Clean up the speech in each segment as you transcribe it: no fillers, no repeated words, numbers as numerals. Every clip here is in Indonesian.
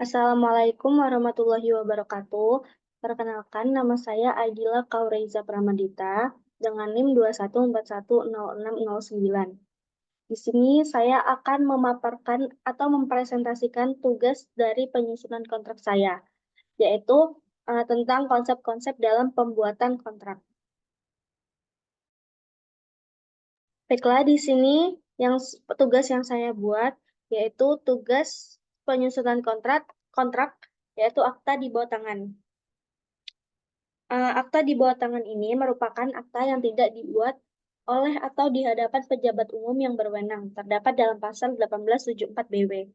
Assalamualaikum warahmatullahi wabarakatuh. Perkenalkan, nama saya Aidila Kaureiza Pramadita dengan NIM 214106009. Di sini saya akan memaparkan atau mempresentasikan tugas dari penyusunan kontrak saya, yaitu tentang konsep-konsep dalam pembuatan kontrak. Baiklah, di sini tugas yang saya buat yaitu tugas penyusunan kontrak yaitu akta di bawah tangan. Akta di bawah tangan ini merupakan akta yang tidak dibuat oleh atau di hadapan pejabat umum yang berwenang, terdapat dalam pasal 1874 BW.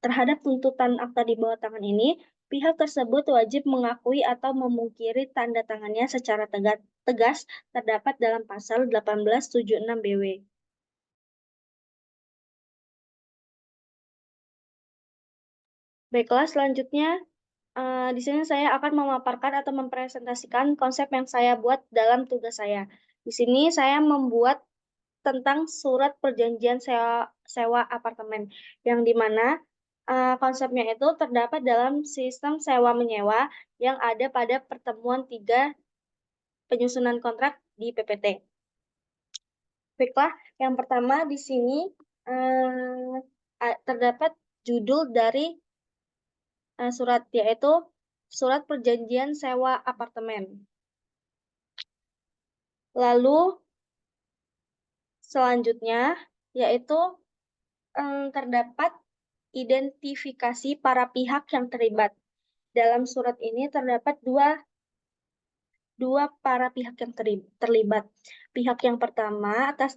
Terhadap tuntutan akta di bawah tangan ini, pihak tersebut wajib mengakui atau memungkiri tanda tangannya secara tegas terdapat dalam pasal 1876 BW. Baiklah, selanjutnya di sini saya akan memaparkan atau mempresentasikan konsep yang saya buat dalam tugas saya. Di sini saya membuat tentang surat perjanjian sewa apartemen, yang dimana konsepnya itu terdapat dalam sistem sewa-menyewa yang ada pada pertemuan 3 penyusunan kontrak di PPT. Baiklah, yang pertama di sini terdapat judul dari surat, yaitu surat perjanjian sewa apartemen. Lalu selanjutnya yaitu terdapat identifikasi para pihak yang terlibat. Dalam surat ini terdapat dua para pihak yang terlibat. Pihak yang pertama atas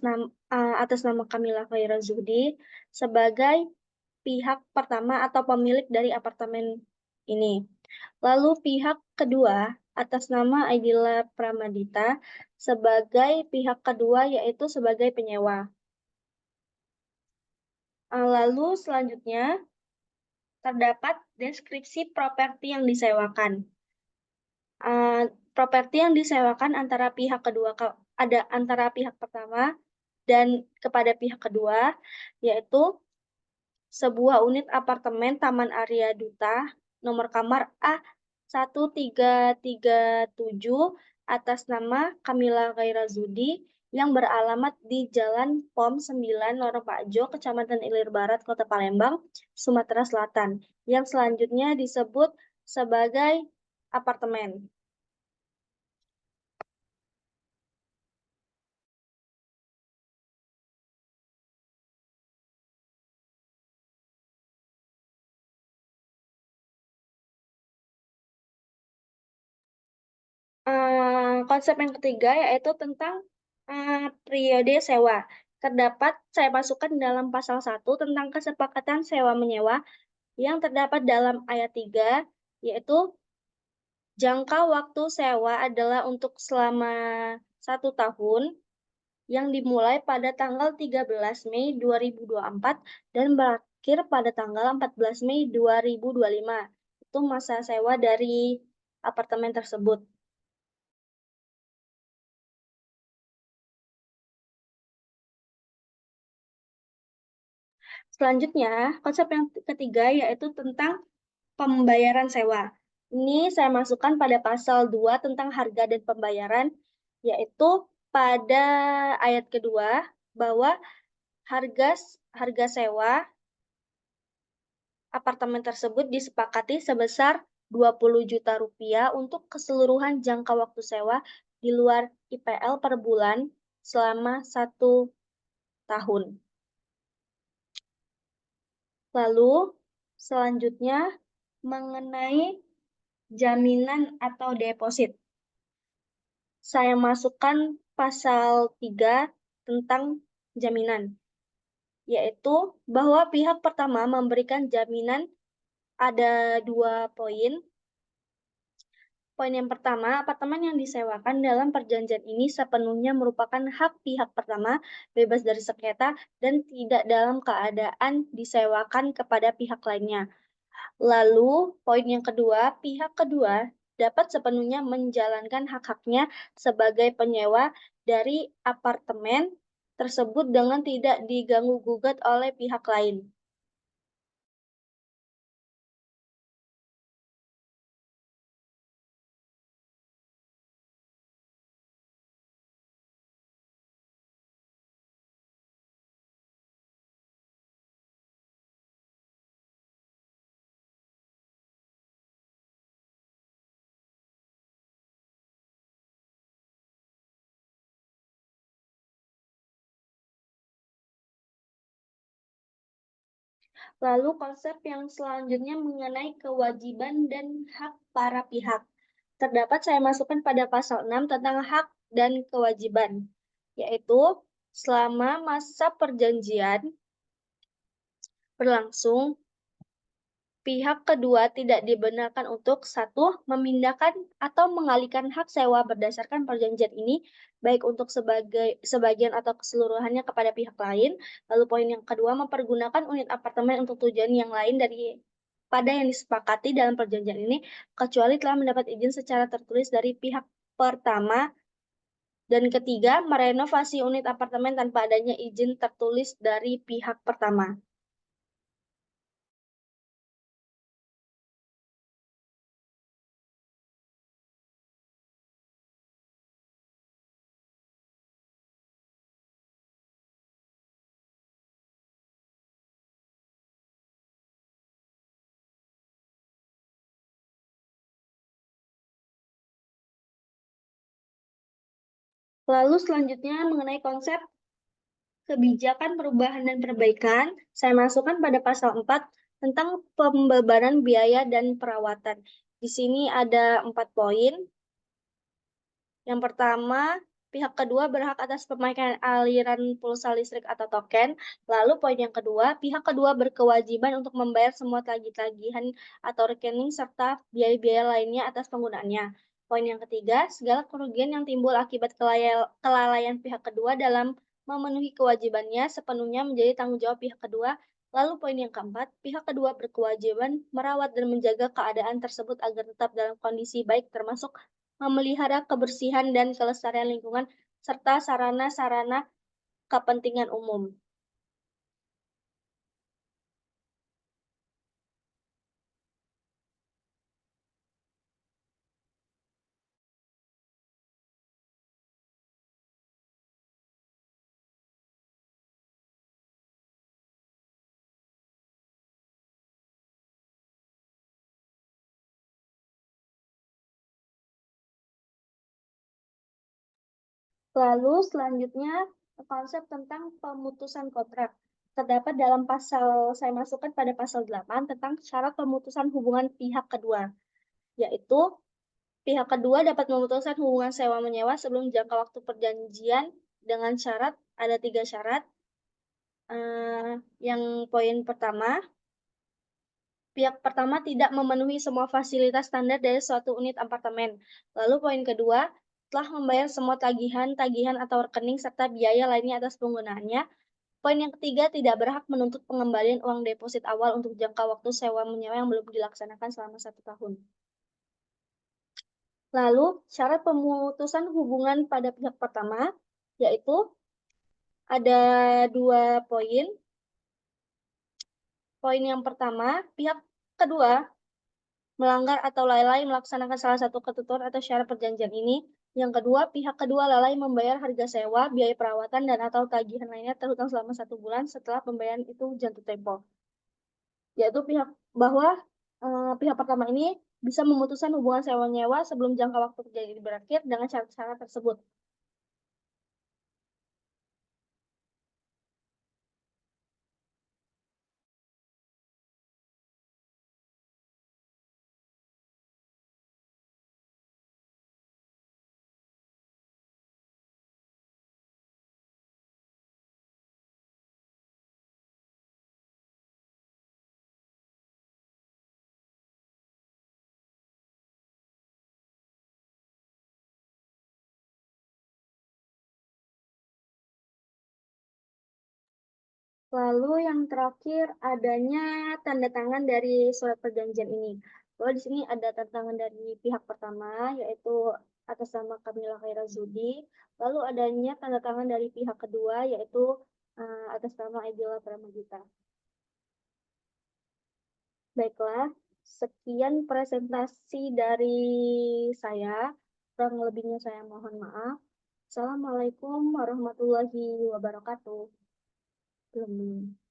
nama Kamila Khaira Zuhdi sebagai pihak pertama atau pemilik dari apartemen ini. Lalu pihak kedua atas nama Aidila Pramadita sebagai pihak kedua yaitu sebagai penyewa. Lalu selanjutnya terdapat deskripsi properti yang disewakan. Properti yang disewakan antara pihak kedua antara pihak pertama dan kepada pihak kedua yaitu sebuah unit apartemen Taman Arya Duta nomor kamar A1337 atas nama Kamila Khaira Zuhdi yang beralamat di Jalan POM 9 Lorong Pakjo, Kecamatan Ilir Barat, Kota Palembang, Sumatera Selatan, yang selanjutnya disebut sebagai apartemen. Konsep yang ketiga yaitu tentang periode sewa. Saya masukkan dalam pasal 1 tentang kesepakatan sewa-menyewa yang terdapat dalam ayat 3, yaitu jangka waktu sewa adalah untuk selama 1 tahun yang dimulai pada tanggal 13 Mei 2024 dan berakhir pada tanggal 14 Mei 2025. Itu masa sewa dari apartemen tersebut. Selanjutnya, konsep yang ketiga yaitu tentang pembayaran sewa. Ini saya masukkan pada pasal 2 tentang harga dan pembayaran, yaitu pada ayat kedua bahwa harga harga sewa apartemen tersebut disepakati sebesar 20 juta rupiah untuk keseluruhan jangka waktu sewa di luar IPL per bulan selama 1 tahun. Lalu selanjutnya mengenai jaminan atau deposit. Saya masukkan pasal 3 tentang jaminan, yaitu bahwa pihak pertama memberikan jaminan ada 2 poin. Poin yang pertama, apartemen yang disewakan dalam perjanjian ini sepenuhnya merupakan hak pihak pertama, bebas dari sengketa, dan tidak dalam keadaan disewakan kepada pihak lainnya. Lalu, poin yang kedua, pihak kedua dapat sepenuhnya menjalankan hak-haknya sebagai penyewa dari apartemen tersebut dengan tidak diganggu-gugat oleh pihak lain. Lalu konsep yang selanjutnya mengenai kewajiban dan hak para pihak. Terdapat saya masukkan pada pasal 6 tentang hak dan kewajiban, yaitu selama masa perjanjian berlangsung, pihak kedua tidak dibenarkan untuk satu, memindahkan atau mengalihkan hak sewa berdasarkan perjanjian ini, baik untuk sebagian atau keseluruhannya kepada pihak lain. Lalu poin yang kedua, mempergunakan unit apartemen untuk tujuan yang lain pada yang disepakati dalam perjanjian ini, kecuali telah mendapat izin secara tertulis dari pihak pertama. Dan ketiga, merenovasi unit apartemen tanpa adanya izin tertulis dari pihak pertama. Lalu selanjutnya mengenai konsep kebijakan perubahan dan perbaikan, saya masukkan pada pasal 4 tentang pembebanan biaya dan perawatan. Di sini ada 4 poin. Yang pertama, pihak kedua berhak atas pemakaian aliran pulsa listrik atau token. Lalu poin yang kedua, pihak kedua berkewajiban untuk membayar semua tagihan atau rekening serta biaya-biaya lainnya atas penggunaannya. Poin yang ketiga, segala kerugian yang timbul akibat kelalaian pihak kedua dalam memenuhi kewajibannya sepenuhnya menjadi tanggung jawab pihak kedua. Lalu poin yang keempat, pihak kedua berkewajiban merawat dan menjaga keadaan tersebut agar tetap dalam kondisi baik termasuk memelihara kebersihan dan kelestarian lingkungan, serta sarana-sarana kepentingan umum. Lalu selanjutnya konsep tentang pemutusan kontrak. Terdapat dalam pasal, saya masukkan pada pasal 8 tentang syarat pemutusan hubungan pihak kedua, yaitu pihak kedua dapat memutuskan hubungan sewa-menyewa sebelum jangka waktu perjanjian dengan syarat, ada 3 syarat. Yang poin pertama, pihak pertama tidak memenuhi semua fasilitas standar dari suatu unit apartemen. Lalu poin kedua, telah membayar semua tagihan atau rekening serta biaya lainnya atas penggunaannya. Poin yang ketiga, tidak berhak menuntut pengembalian uang deposit awal untuk jangka waktu sewa-menyewa yang belum dilaksanakan selama 1 tahun. Lalu, syarat pemutusan hubungan pada pihak pertama, yaitu ada 2 poin. Poin yang pertama, pihak kedua melanggar atau lalai melaksanakan salah satu ketentuan atau syarat perjanjian ini. Yang kedua, pihak kedua lalai membayar harga sewa, biaya perawatan, dan atau tagihan lainnya terhutang selama 1 bulan setelah pembayaran itu jatuh tempo. Yaitu pihak pertama ini bisa memutuskan hubungan sewa-nyewa sebelum jangka waktu perjanjian berakhir dengan syarat-syarat tersebut. Lalu yang terakhir adanya tanda tangan dari surat perjanjian ini. Bahwa di sini ada tanda tangan dari pihak pertama, yaitu atas nama Kamila Khairazudi. Lalu adanya tanda tangan dari pihak kedua, yaitu atas nama Aidila Pramagita. Baiklah, sekian presentasi dari saya. Kurang lebihnya saya mohon maaf. Assalamualaikum warahmatullahi wabarakatuh. Belum.